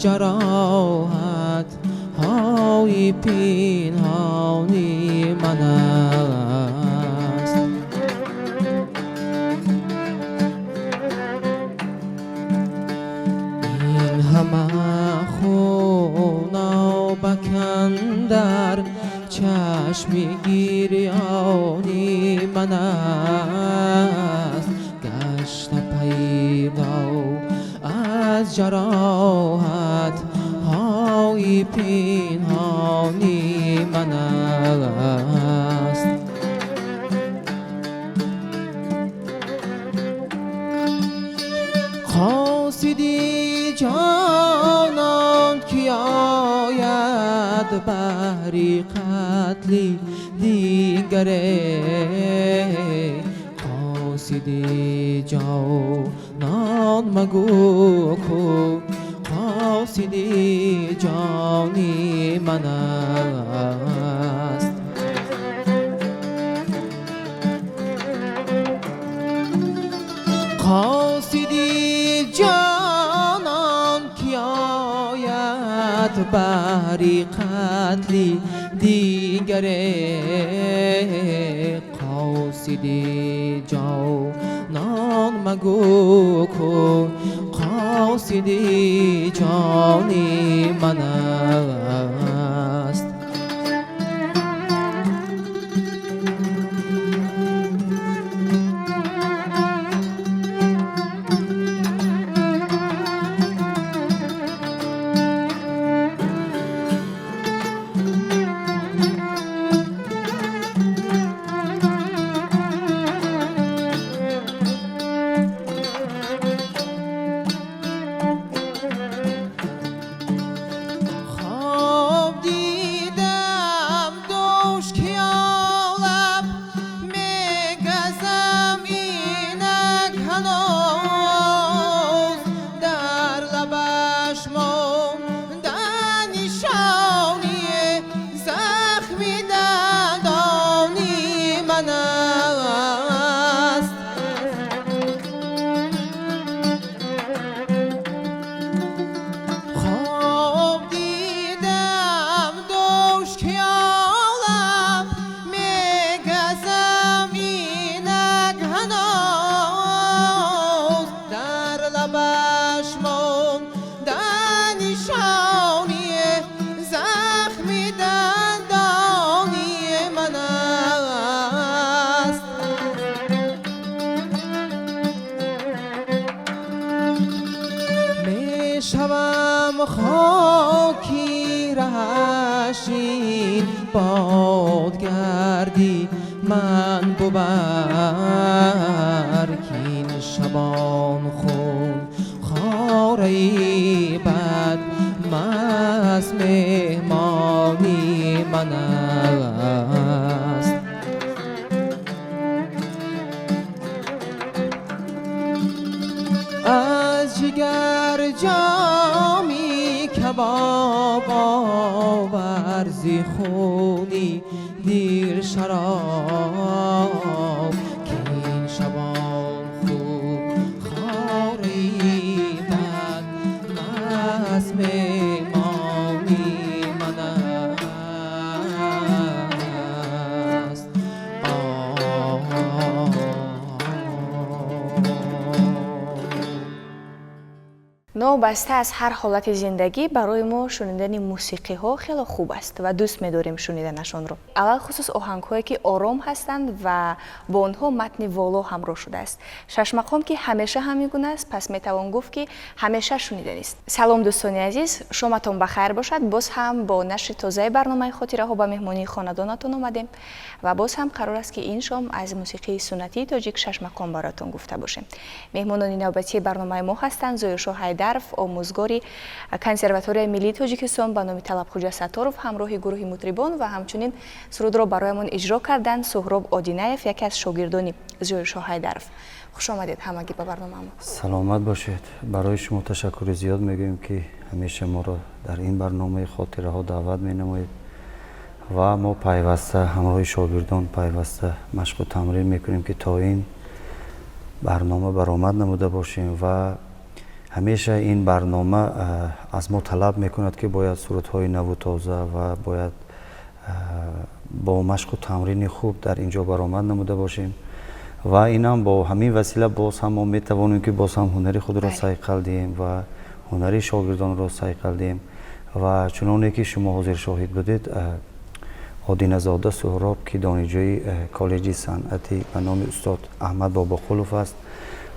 جراحت های پنهانی من است. این همه خون و بکن در چشم گریانی من است. گشت پیدا از جراحت های پنهانی من است. خواستید جانان که آید بری قتلی دیگره. خواستید جانان مگو کو خواستید جانی من است. خواستید جانان که آید بری قتلی دیگره. خواستید جانان مگو کو خواستید جانی من است. شوم خاکی رهشین بادگردی من ببر. کین شبان خون خاره بد مست مهمانی من است. از جگر جامی کباب آورزی خونی دیر شراب. که این شبان خون خاری بد مست مهمانی من است. نوبسته از هر حالت زندگی برای ما شنیدن موسیقی ها خیلی خوب است و دوست می‌داریم شنیدنشون رو. علل خصوص آهنگ هایی که آرام هستند و با آنها متن والا همراه شده است. شش مقام که همیشه همین است، پس میتوان گفت که همیشه شنیدنی است. سلام دوستان عزیز، شامتون بخیر باشد. باز هم با نشر تازه برنامه خاطره ها به مهمانی خانوادانتون اومدیم و باز هم قرار است که این شام از موسیقی سنتی تاجیک شش مقام براتون گفته باشیم. مهمانان نوبتی برنامه ما هستند زویشا حیدرов، آموزگاری کنسرواتوری ملی تاجیکستان به نام طلبخوجا ستارов، همراه گروه مطربان و همچنین سرود را برایمان اجرا کردن سهراب آدیناєв، یکی از شاگردان زویشا حیدرов. خوش آمدید همگی به برنامه ما. سلامت باشید. برای شما تشکر زیاد میگویم که همیشه ما را در این برنامه خاطره ها دعوت مینمایید و ما پیوسته همراه شاگردان پیوسته مشق و تمرین میکنیم که تا این برنامه برآمد نموده باشیم و ҳамеша ин барнома аз мо талаб мекунад ки бояд сурудҳои наву тоза ва бояд бо машқу тамрини хуб дар инҷо баромад намуда бошем ва инам бо ҳамин васила боз ҳам мо метавонем ки боз ҳам ҳунари худро сайқал диҳем ва ҳунари шогирдонро сайқал диҳем ва чуноне ки шумо ҳозир шоҳид будед одиназода суҳроб ки донишҷӯи коллеҷи санъати ба номи устод аҳмад бобоқулов аст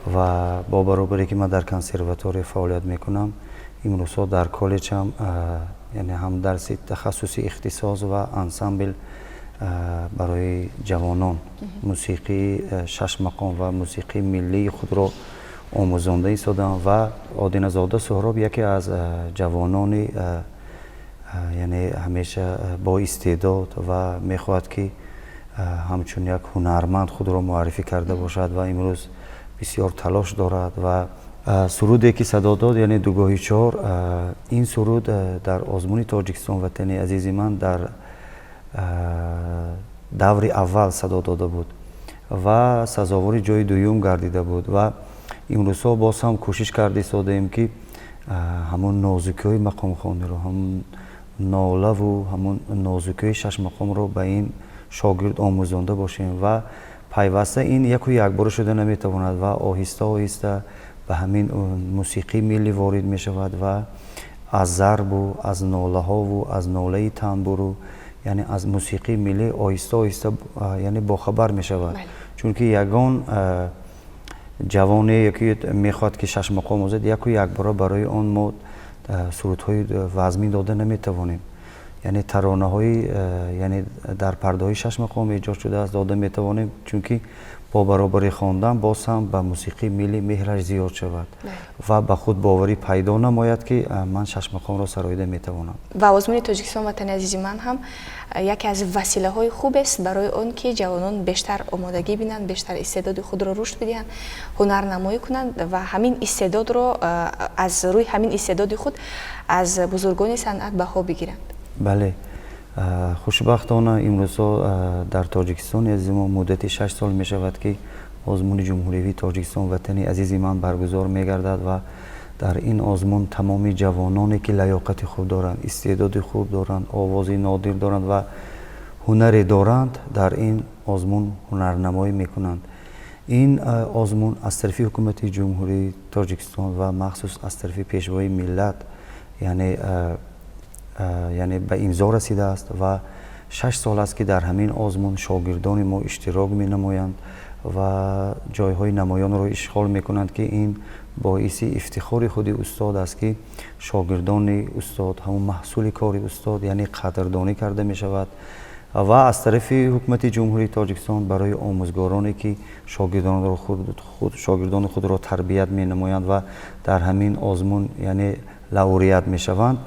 ва бо баробаре ки ман дар консерватория фаъолият мекунам имрӯзҳо дар коллеҷам яъне ҳам дарси тахассуси ихтисос ва ансамбл барои ҷавонон мусиқии шаш мақом ва мусиқии миллии худро омӯзонда истодам ва одиназода суҳроб яке аз ҷавонони яъне ҳамеша бо истеъдод ва мехоҳад ки ҳамчун як ҳунарманд худро муаррифӣ карда бошад ва имрӯз бисёр талош дорад ва суруде ки садо дод яъне дугоҳи чор ин суруд дар озмуни тоҷикистон ватани азизи ман дар даври аввал садо дода буд ва сазовори ҷои дуюм гардида буд ва имрӯзҳо боз ҳам кӯшиш карда истодем ки ҳамон нозукиҳои мақомхониро ҳамон нолаву ҳамон нозукиҳои шаш мақомро ба ин шогирд омӯзонда бошем ва пайваста ин яку якбора шуда наметавонад ва оҳиста оҳиста ба ҳамин мусиқии миллӣ ворид мешавад ва аз зарбу аз нолаҳову аз нолаи танбуру яъне аз мусиқии миллӣ оҳиста оҳиста яъне бохабар мешавад чунки ягон ҷавоне яке мехоҳад ки шаш мақом озад яку якбора барои он мо сурудҳои вазмин дода наметавонем яъне таронаҳои яъне дар пардаҳои шаш мақом эҷод шудааст дода метавонем чунки бо баробари хондан боз ҳам ба мусиқии миллӣ меҳраш зиёд шавад ва ба худ боварӣ пайдо намояд ки ман шаш мақомро сароида метавонам ва озмуни тоҷикистон ватани азизи ман ҳам яке аз василаҳои хубест барои он ки ҷавонон бештар омодагӣ бинанд бештар истеъдоди худро рушд бидиҳанд ҳунарнамоӣ кунанд ва ҳамин истеъдодро аз рӯи ҳамин истеъдоди худ аз бузургони санъат баҳо бигиранд. бале хушбахтона имрӯзҳо дар тоҷикистони азизи мо муддати 6 сол мешавад ки озмуни ҷумҳуриявии тоҷикистон ватани азизи ман баргузор мегардад ва дар ин озмун тамоми ҷавононе ки лаёқати хуб доранд истеъдоди хуб доранд овози нодир доранд ва ҳунаре доранд дар ин озмун ҳунарнамоӣ мекунанд ин озмун аз тарафи ҳукумати ҷумҳурии тоҷикистон ва махсус аз тарафи пешвои миллат яъне ба имзо расидааст ва 6 сол аст ки дар ҳамин озмун шогирдони мо иштирок менамоянд ва ҷойҳои намоёнро ишғол мекунанд ки ин боиси ифтихори худи устод аст ки шогирдони устод ҳамон маҳсули кори устод яъне қадрдонӣ карда мешавад ва аз тарафи ҳукумати ҷумҳурии тоҷикистон барои омӯзгороне ки шогирдони худро тарбият менамоянд ва дар ҳамин озмун яъне лауреат мешаванд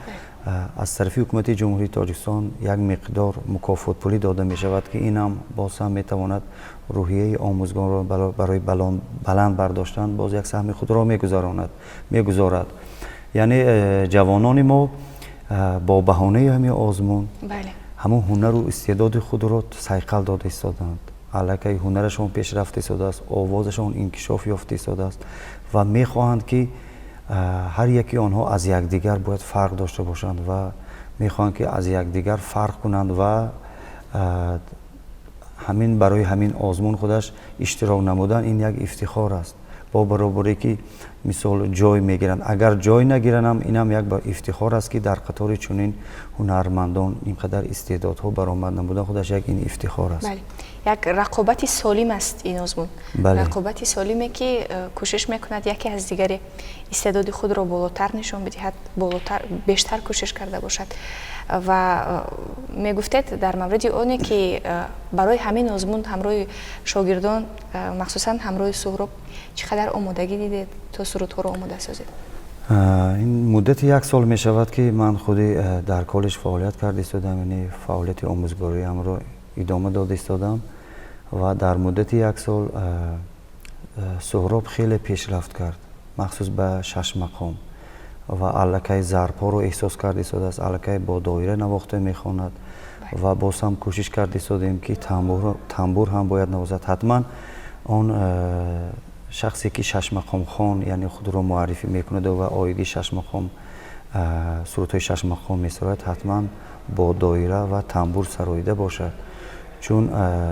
аз тарафи ҳукумати ҷумҳурии тоҷикистон як миқдор мукофотпулӣ дода мешавад ки инам боз ҳам метавонад рӯҳияи омӯзгорро барои баланд бардоштан боз як саҳми худро мегузорад яъне ҷавонони мо бо баҳонаи ҳамин озмун ҳамон ҳунару истеъдоди худро сайқал дода истоданд аллакай ҳунарашон пешрафт истодааст овозашон инкишоф ёфта истодааст ва мехоҳанд ки ҳар яки онҳо аз якдигар бояд фарқ дошта бошанд ва мехоҳанд ки аз якдигар фарқ кунанд ва ҳамин барои ҳамин озмун худаш иштирок намудан ин як ифтихор аст бо баробаре ки мисол ҷой мегиранд агар ҷой нагиранам инам як ифтихор аст ки дар қатори чунин ҳунармандон инқадар истеъдодҳо баромад намудан худаш як ин ифтихор аст як рақобати солим аст ин озмун рақобати солиме ки кӯшиш мекунад яке аз дигаре истеъдоди худро болотар нишон бидиҳад бештар кӯшиш карда бошад ва мегуфтед дар мавриди оне ки барои ҳамин озмун ҳамроҳи шогирдон махсусан ҳамроҳи суҳроб чӣ қадар омодагӣ дидед то сурудҳоро омода созед ин муддати 1 сол мешавад ки ман худи дар коллеҷ фаъолият карда истодам яъне фаъолияти омӯзгориамро идома дода истодам ва дар муддати 1 сол суҳроб хеле пешрафт кард махсус ба 6 мақом ва аллакай зарбҳоро эҳсос карда истодааст аллакай бо доира навохта мехонад ва боз ҳам кӯшиш карда истодем ки тамбур ҳам бояд навозад ҳатман он شخصی که شش مقام خوان یعنی خود رو معرفی میکند و آیدی شش مقام سرودهای شش مقام میسراید حتما با دایره و تنبور سراییده باشد، چون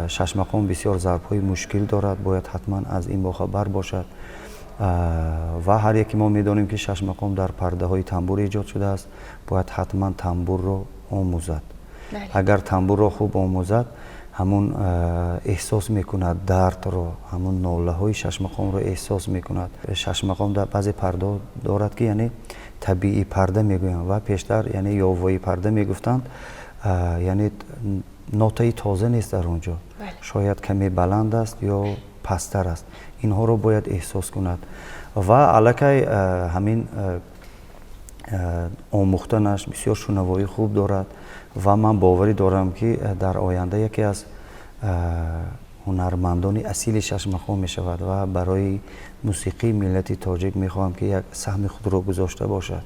شش مقام بسیار ضرب‌های مشکل دارد، باید حتما از این باخبر باشد و هر یکی ما میدانیم که شش مقام در پرده های تنبور ایجاد شده است، باید حتما تنبور رو آموزد. اگر تنبور رو خوب آموزد همون احساس میکند درد رو، همون ناله های شش مقام رو احساس میکند. شش مقام در بعضی پرده دارد که یعنی طبیعی پرده میگویند و پیشتر یعنی یاوه‌ای پرده میگفتند، یعنی نوتای تازه نیست در اونجا، شاید کمی بلند است یا پستر است، اینها رو باید احساس کند و علاقه همین آموختنش بسیار شنوایی خوب دارد و من باوری دارم که در آینده یکی از هنرمندان اصیل شش مقام می شود و برای موسیقی ملت تاجیک می خواهم که یک سهم خود را گذاشته باشد،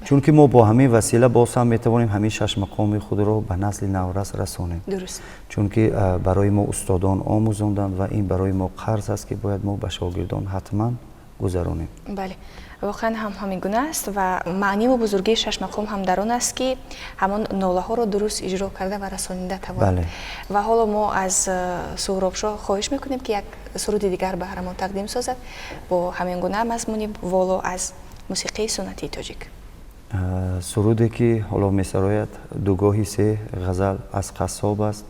چون که ما با همین وسیله باز هم می توانیم همین شش مقام خود را به نسل نورس رسانیم. درست. چون که برای ما استادان آموزاندند و این برای ما قرض است که باید ما به شاگردان حتما گذرانیم. بله، واقعا هم همین گونه است و معنی و بزرگی شش مقام هم در آن است که همان ناله ها را درست اجرا کرده و رسانیده توانند. بله. و حالا ما از سهراب شاه خواهش میکنیم که یک سرود دیگر به هرمان تقدیم سازد با همین گونه مضمون والو از موسیقی سنتی تاجیک. سرودی که حالا میسراید دوگاهی سه غزل از قصاب است.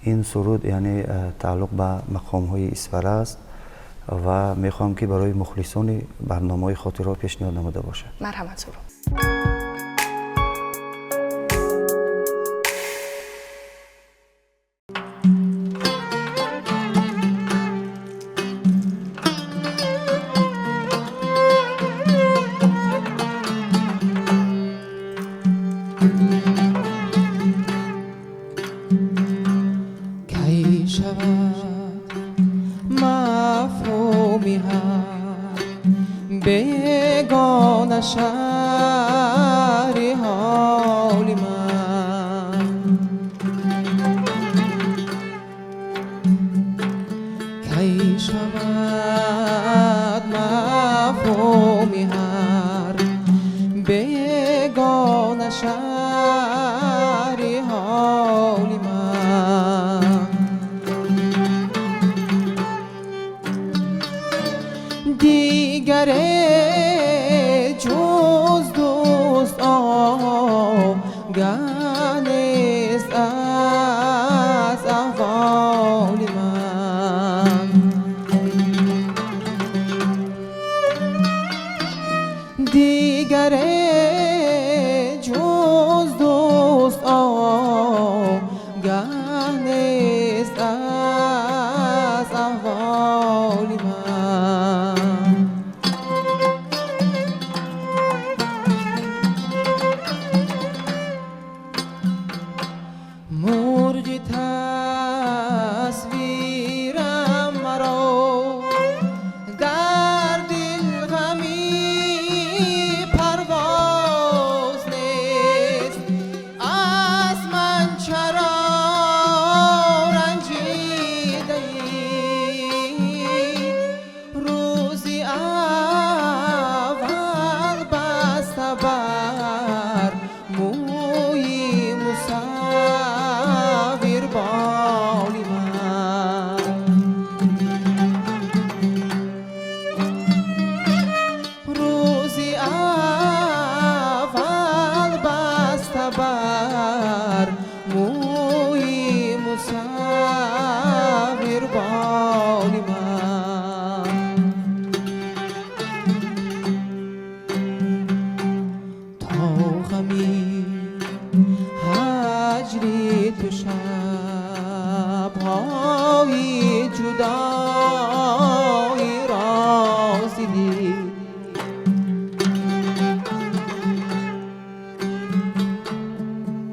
این سرود یعنی تعلق به مقام های اسوره است و میخوام که برای مخلصان برنامه خاطرها پیشنهاد نموده باشه. مرحمت سهراب. بیگانه شهری حال من کی شود مفهومی هر بیگانه شهری حال من دیگر جز دوست آگاه نیست از احوال من دیگر جز دوست آگاه نیست از احوال من مرغی تصویرم مرا در دل غمی پرواز نیست از من چرا رنجیده روزی اول بسته بر موی مصور بالی من روزی اول بسته بر موی مصور بالی من تا غمی هجری تو شب‌های جدایی رازیدی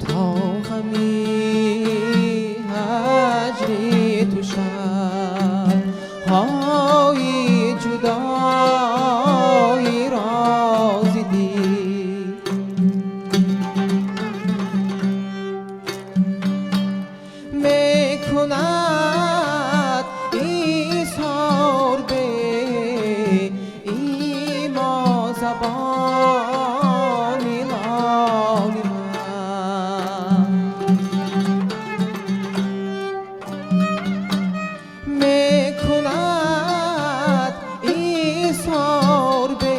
تا غمی هجری تو شب‌های جدایی رازیدی میکند ایثار به ایما زبان لال من میکند ایثار به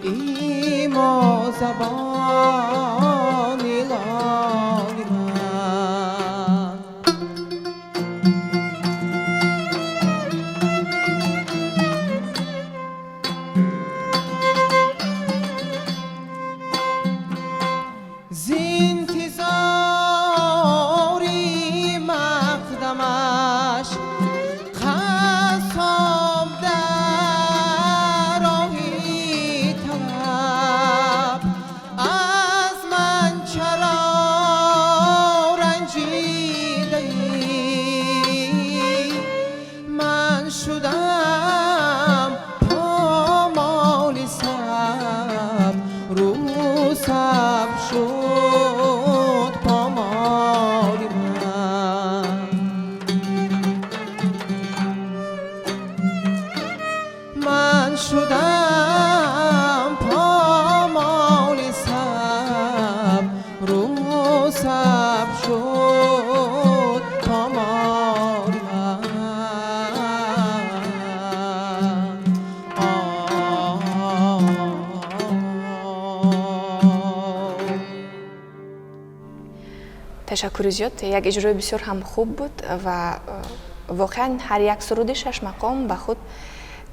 ایما زبان لال من زینتظاری مقدمش قسم در راهی طلب از من چرا رنجیده ای من شدم پامال سب رو سب شد پامال من شدم پامال سب رو سب شد پامال ташаккури зиёд. Як иҷрои бисёр ҳам хуб буд ва воқеан ҳар як суруди 6 мақом ба худ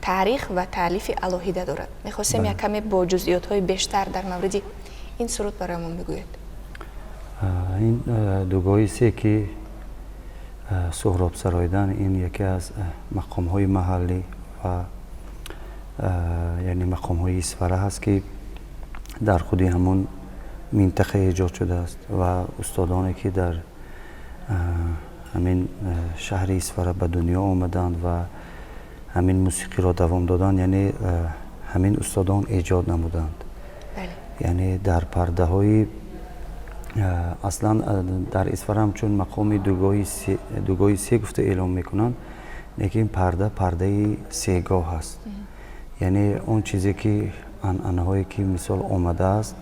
таърих ва таълифи алоҳида дорад. Мехостем як каме бо ҷузъиётҳои бештар дар мавриди ин суруд бароямон бигӯед. ин дугоҳи се ки суҳроб сароидан ин яке аз мақомҳои маҳаллӣ ва яъне мақомҳои исфара ҳаст ки дар худи ҳамон минтақа эҷод шудааст ва устодоне ки дар ҳамин шаҳри исфара ба дунё омаданд ва ҳамин мусиқиро давом доданд, яъне ҳамин устодон эҷод намуданд. яъне дар пардаҳои аслан дар исфара ҳамчун мақоми дугоҳи се гуфта эълон мекунанд, лекин пардаи сегоҳ ҳаст. яъне он чизе ки анъанаҳое ки мисол омадааст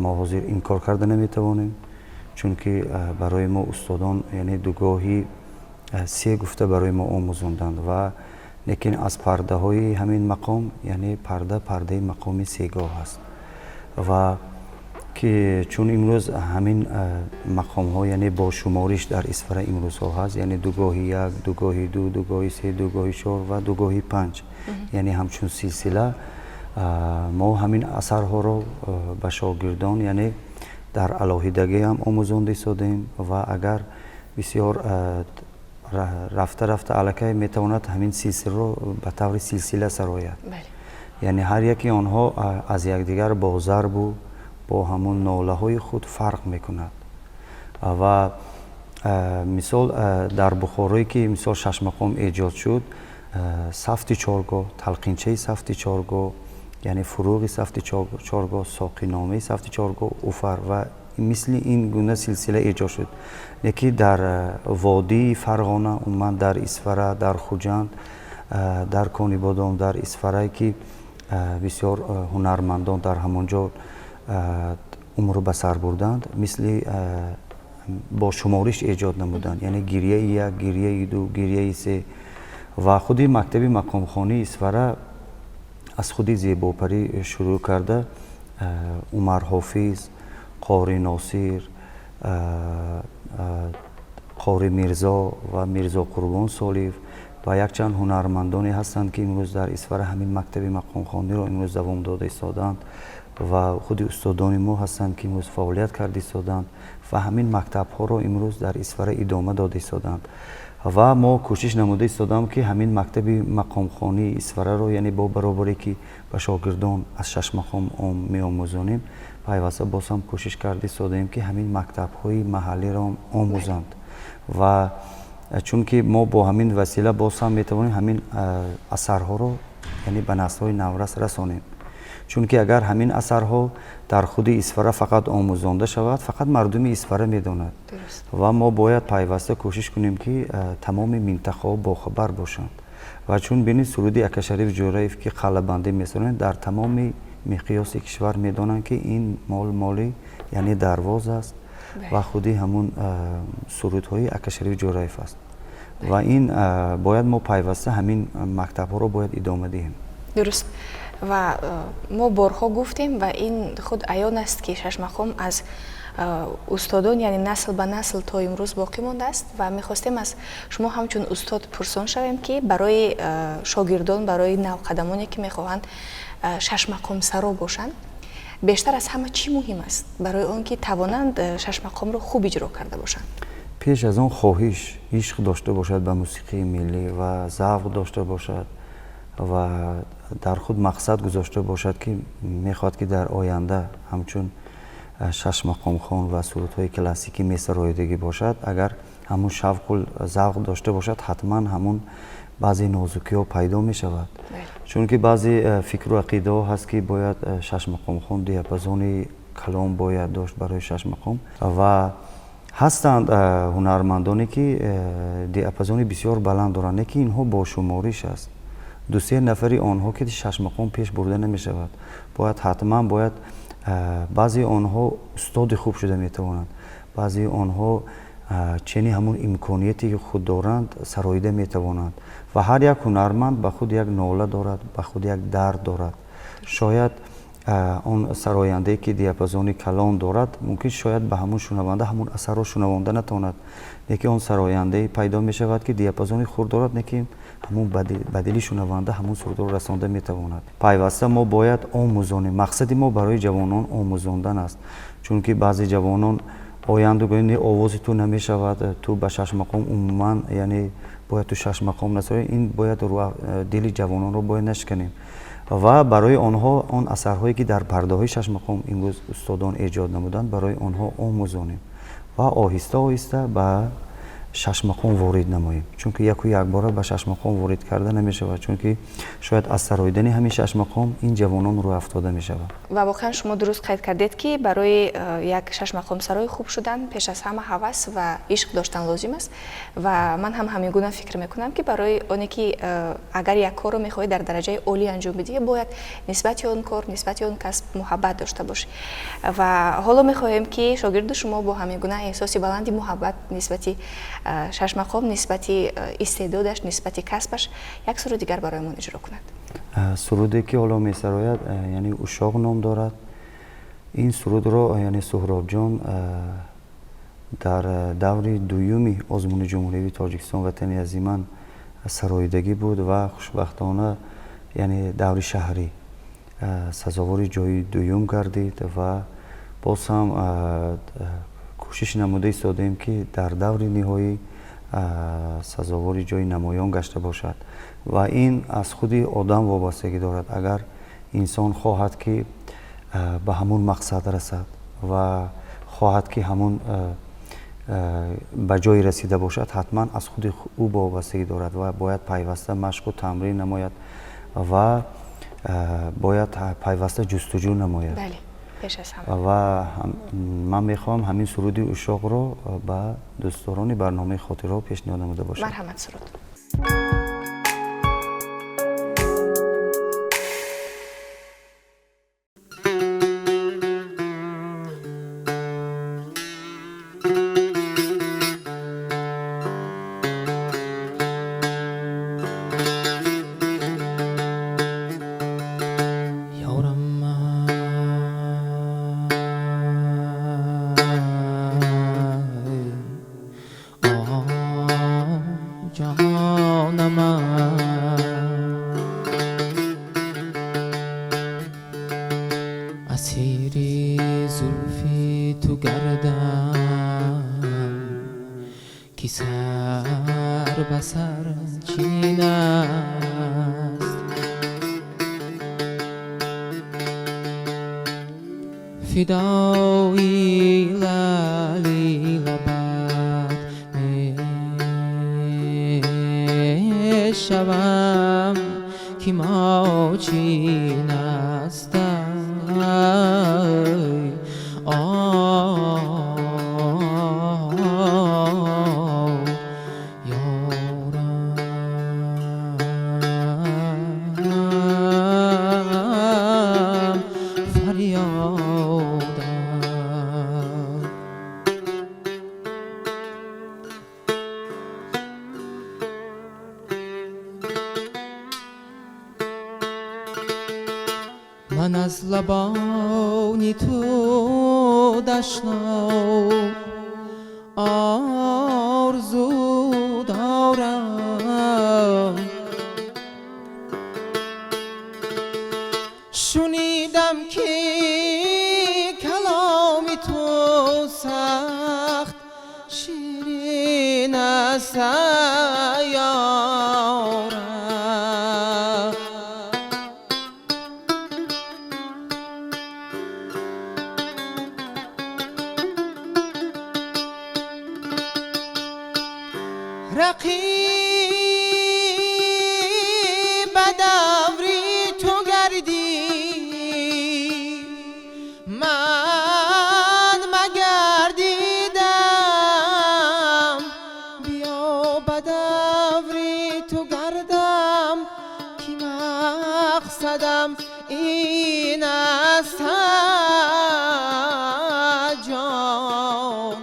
мо ҳозир инкор карда наметавонем, чунки барои мо устодон яъне дугоҳи се гуфта барои мо омӯзонданд ва лекин аз пардаҳои ҳамин мақом яъне пардаи мақоми сегоҳ ҳаст ва ки чун имрӯз ҳамин мақомҳо яъне бо шумориш дар исфара имрӯзҳо ҳаст, яъне дугоҳи як, дугоҳи ду, дугоҳи се, дугоҳи чор ва дугоҳи панҷ, яъне ҳамчун силсила мо ҳамин асарҳоро ба шогирдон яъне дар алоҳидагӣ ҳам омӯзонда истодем ва агар бисёр рафта аллакай метавонад ҳамин силсиларо ба таври силсила сарояд. яъне ҳар яки онҳо аз якдигар бо зарбу бо ҳамон нолаҳои худ фарқ мекунад ва мисол дар бухорое ки мисол 6 мақом эҷод шуд, сафти чоргоҳ, талқинчаи сафти чоргоҳ, яъне фуруғи сафти чоргоҳ, соқиномаи сафти чоргоҳ, уфар ва мисли ин гуна силсила эҷод шуд. лекин дар водии Фарғона, умуман дар Исфара, дар Хуҷанд, дар Конибодом, дар Исфарае ки бисёр ҳунармандон дар ҳамонҷо умру ба сар бурданд, мисли бо шумориш эҷод намуданд, яъне гирияи як, гирияи ду, гирияи се ва худи мактаби мақомхонии Исфара аз худи зебопарӣ шурӯъ карда Умар Ҳофиз, Қори Носир, Қори Мирзо ва Мирзо Қурбон Солив ва якчанд ҳунармандоне ҳастанд ки имрӯз дар Исфара ҳамин мактаби мақомхониро имрӯз давом дода истоданд ва худи устодони мо ҳастанд ки имрӯз фаъолият карда истоданд ва ҳамин мактабҳоро имрӯз дар Исфара идома дода истоданд ва мо кӯшиш намуда истодам ки ҳамин мактаби мақомхонии Исфараро яъне бо баробаре ки ба шогирдон аз 6 мақом меомӯзонем, пайваста боз ҳам кӯшиш карда истодаем ки ҳамин мактабҳои маҳаллиро омӯзанд ва чунки мо бо ҳамин васила боз ҳам метавонем ҳамин асарҳоро яъне ба наслҳои наврас расонем. чунки агар ҳамин асарҳо дар худи Исфара фақат омӯзонда шавад, фақат мардуми Исфара медонад ва мо бояд пайваста кӯшиш кунем ки тамоми минтақаҳо бохабар бошанд و چون بینید سرودی اکاشریف جورایف که قلبندی میسازند در تمام مقیاس کشور میدانند که این مالی یعنی درواز است و خودی همون سرودهای اکاشریف جورایف است و این باید ما پیوسته همین مکتب ها رو باید ادامه دهیم. درست. و ما بارها گفتیم و این خود عیان است که ششمقام از استادان یعنی نسل به نسل تا امروز باقی مانده است و میخواستیم از شما همچون استاد پرسان شویم که برای شاگردان، برای نوقدمانی که میخواهند ششمقام سرا باشند بیشتر از همه چی مهم است برای آنکه توانند ششمقام رو خوب اجرا کرده باشند؟ پیش از آن خواهش عشق داشته باشد به موسیقی ملی و ذوق داشته باشد و در خود مقصد گذاشته باشد که میخواد که در آینده همچون ششمقام خوان و سرودهای کلاسیکی مثل رایدگی باشد، اگر همون شوق و ذوق داشته باشد حتما همون بعضی نازکی ها پیدا می شود. چون که بعضی فکر و عقیده ها هست که باید ششمقام خوان دیاپازون کلام باید داشت برای ششمقام و هستند هنرمندانی که دیاپازون بسیار بلند دارند که اینها با شمارش است. دو سه نفری آنها که ششمقام پیش برده نمی شود. حتما باید بعضی آنها استاد خوب شده می توانند، بعضی آنها چنین همون امکانیتی که خود دارند سراییده می توانند و هر یک هنرمند به خود یک ناله دارد، به خود یک درد دارد. شاید اون سراینده که دیاپازون کلان دارد ممکن شاید به همون شنونده همون اثر رو شنونده نتواند، یکی اون سراینده پیدا می شود که دیاپازون خورد دارد، یکی همون بدیلی شنونده همون سرود رو رسانده می تواند. پیوسته ما باید آموزانیم. مقصد ما برای جوانان آموزاندن است، چون که بعضی جوانان آینده گویند آواز تو نمی شود، تو به ششمقام عموما یعنی باید تو ششمقام نسازی. این باید رو دل جوانان رو باید نشکنیم و برای آنها آن اثرهایی که در پرده های ششمقام امروز استادان ایجاد نمودند برای آنها آموزانیم و آهسته آهسته به ششمقام وارد نماییم، چون که یک بار به ششمقام وارد کرده نمی شود، چون که شاید از سراییدن همین ششمقام این جوانان رو افتاده می شود. و واقعا شما درست قید کردید که برای یک ششمقام سرای خوب شدن پیش از همه هوس و عشق داشتن لازم است و من هم همین گونه فکر میکنم که برای اونی که اگر یک کار رو میخوای در درجه عالی انجام بدی باید نسبت اون کار، نسبت اون کسب محبت داشته باشی و حالا میخوایم که شاگرد شما با همین گونه احساس بلندی محبت نسبت ششمقام، نسبت استعدادش، نسبت کسبش یک سرود دیگر برای ما اجرا کند. سرودی که حالا می سراید یعنی اشاق نام دارد. این سرود رو یعنی سهراب جان در دور دومی آزمون جمهوری تاجیکستان وطنی از من سراییدگی بود و خوشبختانه یعنی دور شهری سزاوار جای دوم گردید و باز هم کوشش نموده ایستادیم که در دور نهایی سزاوار جای نمایان گشته باشد و این از خود آدم وابستگی دارد. اگر انسان خواهد که به همون مقصد رسد و خواهد که همون به جای رسیده باشد حتما از خود او وابستگی دارد و باید پیوسته مشق و تمرین نماید و باید پیوسته جستجو نماید. بله. و من میخوام همین سرودی اشاق رو به دوستداران برنامه خاطرها پیشنهاد نموده باشم. مرحمت سرود. اسیری زلفی تو گردم کی سر به سر چین است فدای لالی لبت می شوم که ما چین هستم من از لبانی تو دشنو آرزو دارم. شنیدم که کلام تو سخت شیرین است یارم. رقیب داوری تو گردی من مگردیدم، بیا بداوری تو گردم که مقصدم این است جانم.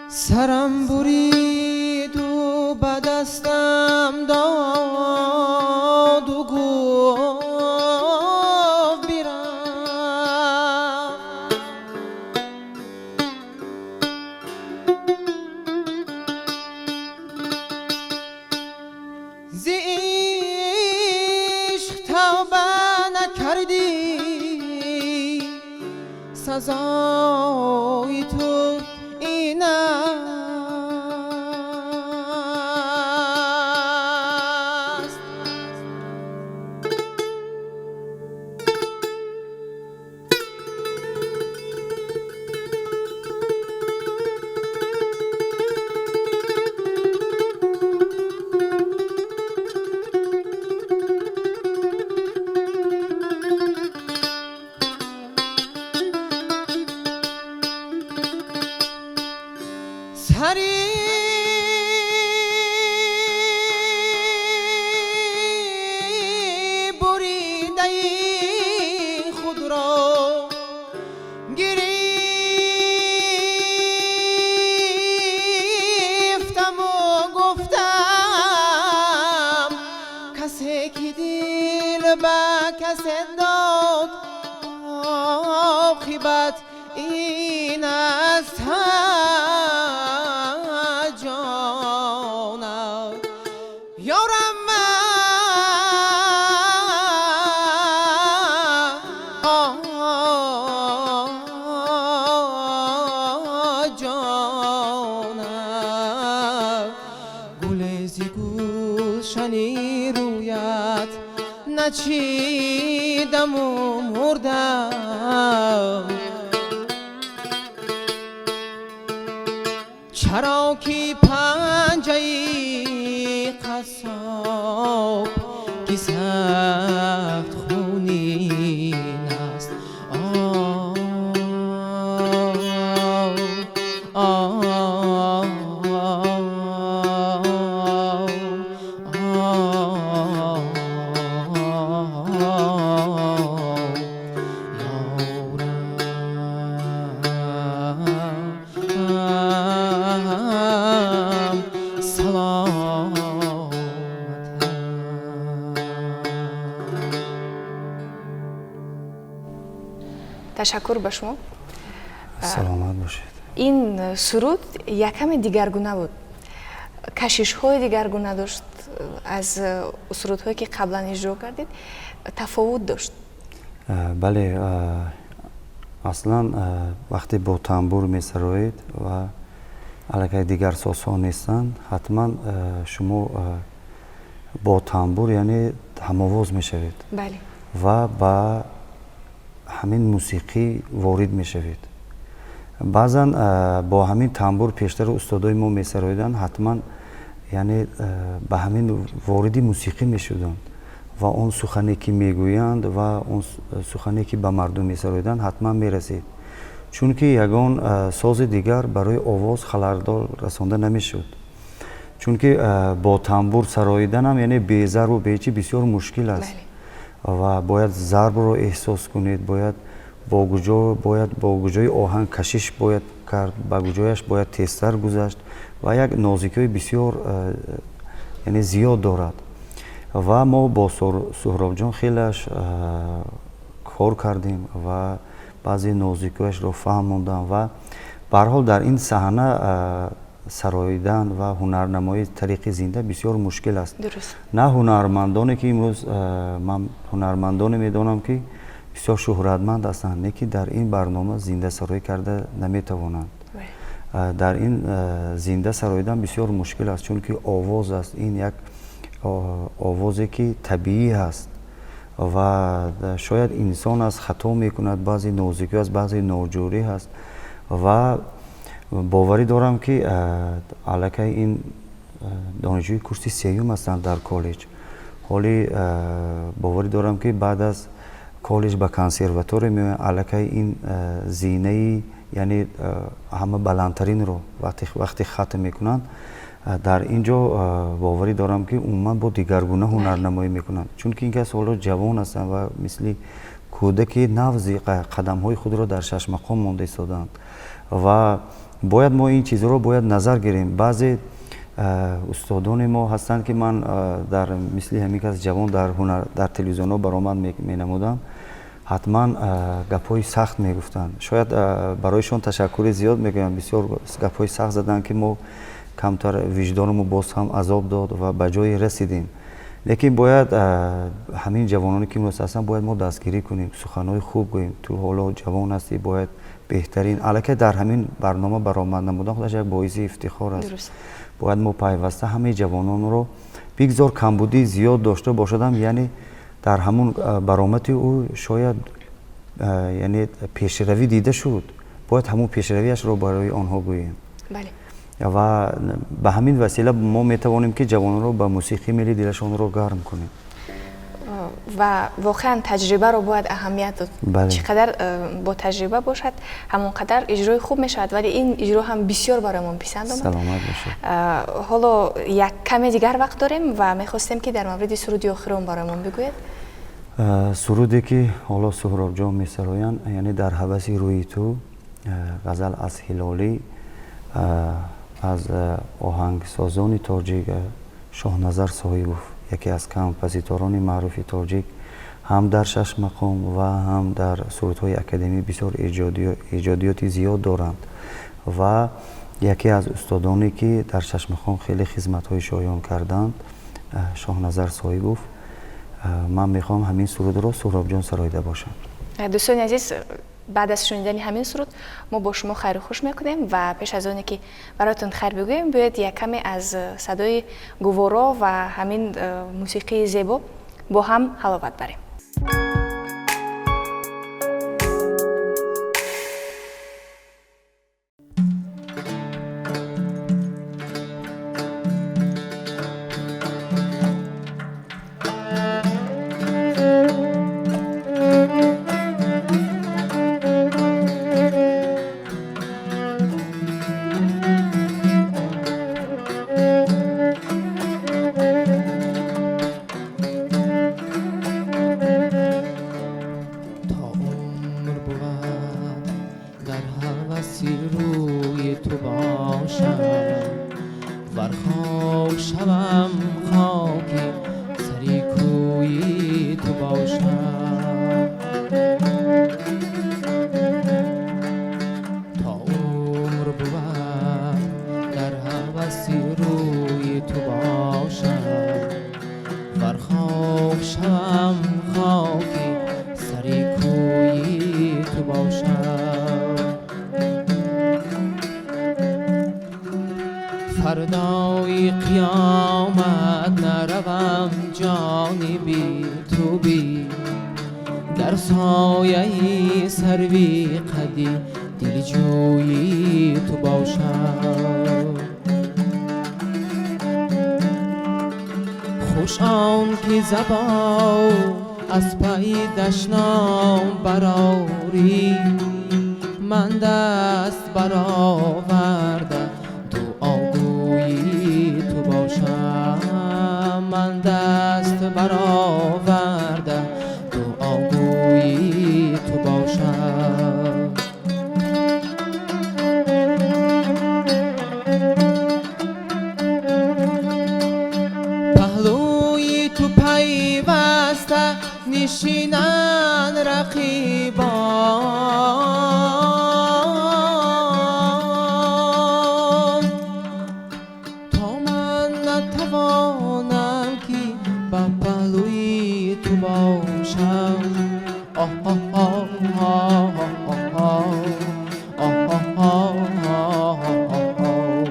سرم برید و به دستم داد و گفت بیرم. ز عشق توبه نکردی، سزای تو این است. سری بریده خود را گرفتم و گفتم کسی که دل به کسی داد عاقبت این است جانم. یارم جانم، گل زی گلشنی رویت نچیدم و مردم. چرا که پنجه قصاب که سخت خونین است. تشکر به شما. سلامت باشید. این سرود یکم دیگرگونه بود، کشش‌های دیگرگونه داشت از سرودهایی که قبلا اجرا کردید، تفاوت داشت. بله، اصلا وقتی با تنبور میسروید و علاقه دیگر سازها نیستند، حتما شما با تنبور یعنی هم‌آواز میشوید. بله. و با همین موسیقی وارد میشوید баъзан бо ҳамин тамбур пештар устодои мо месароиданд, ҳатман яъне ба ҳамин вориди мусиқӣ мешуданд ва он сухане ки мегӯянд ва он сухане ки ба мардум месароиданд ҳатман мерасид, чунки ягон сози дигар барои овоз халалдор расонда намешуд. чунки бо тамбур сароиданам яъне безарбу беҳичӣ бисёр мушкил аст ва бояд зарбро эҳсос кунед, бояд бо гуҷои оҳанг кашиш бояд кард, ба гуҷояш бояд тезтар гузашт ва як нозикиҳои бисёр яъне зиёд дорад. ва мо бо Суҳробҷон хелеаш кор кардем ва баъзе нозикиҳояшро фаҳм мондам ва ба ҳар ҳол дар ин саҳна сароидан ва ҳунарнамоии тариқи зинда бисёр мушкил аст. На ҳунармандоне ки имрӯз ман ҳунармандоне медонам ки бисёр шӯҳратманд ҳастанд, не ки дар ин барнома зиндасароӣ карда наметавонанд. дар ин зинда сароидан бисёр мушкил аст, чунки овоз аст. ин як овозе ки табиӣ ҳаст ва шояд инсон аст хато мекунад, баъзе нозикӣ аст, баъзе ноҷурӣ ҳаст ва боварӣ дорам ки аллакай ин донишҷӯи курси сеюм ҳастанд дар коллеҷ. ҳоли боварӣ дорам ки баъд аз коллеҷ ба консерватория меоянд, аллакай ин зинаи яъне ҳама баландтаринро вақте хатм мекунанд, дар ин ҷо боварӣ дорам ки умуман бо дигаргуна ҳунарнамоӣ мекунанд, чунки ин кас ҳоло ҷавон ҳастанд ва мисли кӯдаки навзи қадамҳои худро дар шашмақом монда истодаанд ва бояд мо ин чизро бояд назар гирем. баъзе устодони мо ҳастанд ки ман дар мисли ҳамин кас ҷавон дар телевизионҳо баромад менамудам, ҳатман гапҳои сахт мегуфтанд. шояд бароишон ташаккури зиёд мегӯям, бисёр гапҳои сахт заданд ки мо камтар виҷдонаму боз ҳам азоб дод ва ба ҷое расидем. лекин бояд ҳамин ҷавононе ки имрӯз ҳастанд бояд мо дастгирӣ кунем, суханҳои хуб гӯем. ту ҳоло ҷавон ҳастӣ, бояд беҳтарин аллакай дар ҳамин барнома баромад намудан худаш як боиси ифтихор аст. бояд мо пайваста ҳамаи ҷавононро бигзор камбудии зиёд дошта бошадам, яъне дар ҳамун баромади ӯ шояд яъне пешравӣ дида шуд, бояд ҳамун пешравиашро барои онҳо гӯем. ва ба ҳамин васила мо метавонем ки ҷавононро ба мусиқӣ мели дилашонро гарм кунем. ва воқеан таҷрибаро бояд аҳамият дод. Чӣ қадар бо таҷриба бошад, ҳамон қадар иҷрои хуб мешавад, вале ин иҷро ҳам бисёр бароямон писанд омад. Саломат бошед. ҳоло як каме дигар вақт дорем ва мехостем ки дар мавриди суруди охирон бароямон бигӯед. суруде ки ҳоло Суҳробҷон месароянд, яъне дар ҳаваси рӯи ту, ғазал аз ҳилолӣ аз оҳангсозони тоҷик Шоҳназар Соҳибов, яке аз композиторони маъруфи тоҷик, ҳам дар Шашмақом ва ҳам дар сурудҳои академӣ бисёр эҷодиёти зиёд доранд ва яке аз устодоне ки дар Шашмақом хеле хизматҳои шоён карданд, Шоҳназар Соҳибов. ман мехоҳам ҳамин сурудро Суҳробҷон сароида бошам. дӯстони азиз, баъд аз шунидани ҳамин суруд мо бо шумо хайру хуш мекунем ва пеш аз оне ки бароятон хайр бигӯем, бояд як каме аз садои гуворо ва ҳамин мусиқии зебо бо ҳам ҳаловат барем. روی تو باشم ور خاک شوم خاکی سری کوی تو باشم تا عمر بود در هوسی روی تو باشم ور خاک شوم خاکی سری کوی تو باشم فردای قیامت نروم جانی بی تو بی در سایه سروی قدی دلجویی تو باشد. خوش آن که زبان از پای دشنام برآری، من دست برآورده دعاگویی تو باشم. من دست برآورده دعاگویی تو باشم. پهلوی تو پیوسته نشینن رقیبان، تا من نتوانم که با پهلوی تو باشم. آه آه آه آه آه آه آه آه،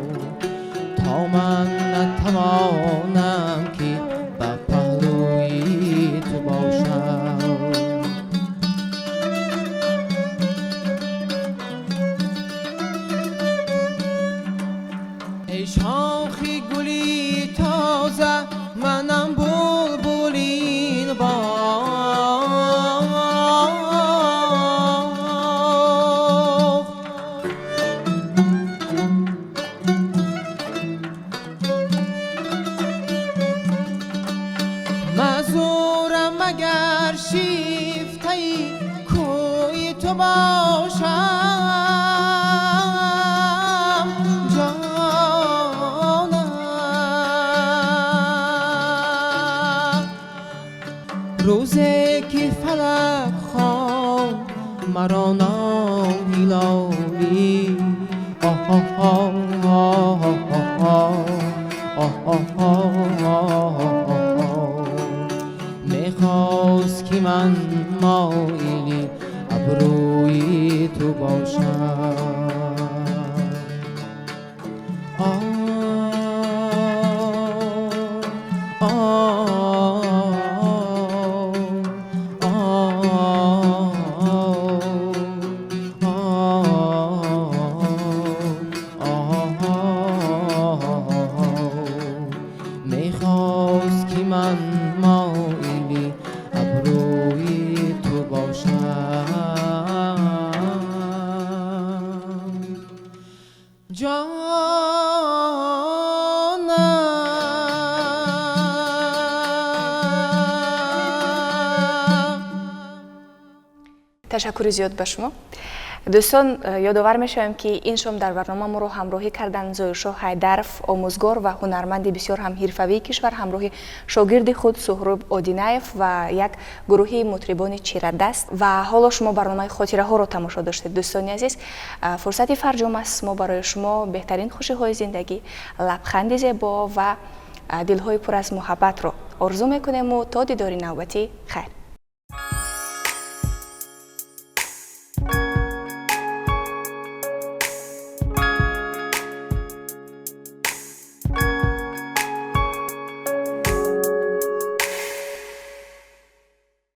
تا من نتوانم که با پهلوی تو باشم. ای شاخ گلی تازه منم بلبلین باغ، مزورم مگر شیفته کوی تو باشم. جانم روزی که فلک خواند مرا نام هلالی، آه آه آه آه آه آه آه، میخواست که من مایلی ابروی تو باشم. میخواست که من مایلی ابروی تو باشم. ташаккури зиёд ба шумо. дӯстон, ёдовар мешавем ки ин шом дар барномаморо ҳамроҳӣ карданд зоюшоҳ ҳайдаров, омӯзгор ва ҳунарманди бисёр ҳам ҳирфавии кишвар, ҳамроҳи шогирди худ суҳроб одинаев ва як гурӯҳи мутрибони чирадаст. ва ҳоло шумо барномаи хотираҳоро тамошо доштед. дӯстони азиз, фурсати фарҷом аст мо барои шумо беҳтарин хушиҳои зиндагӣ, лабханди зебо ва дилҳои пур аз муҳаббатро орзу мекунему. то дидори навбатӣ, хайр.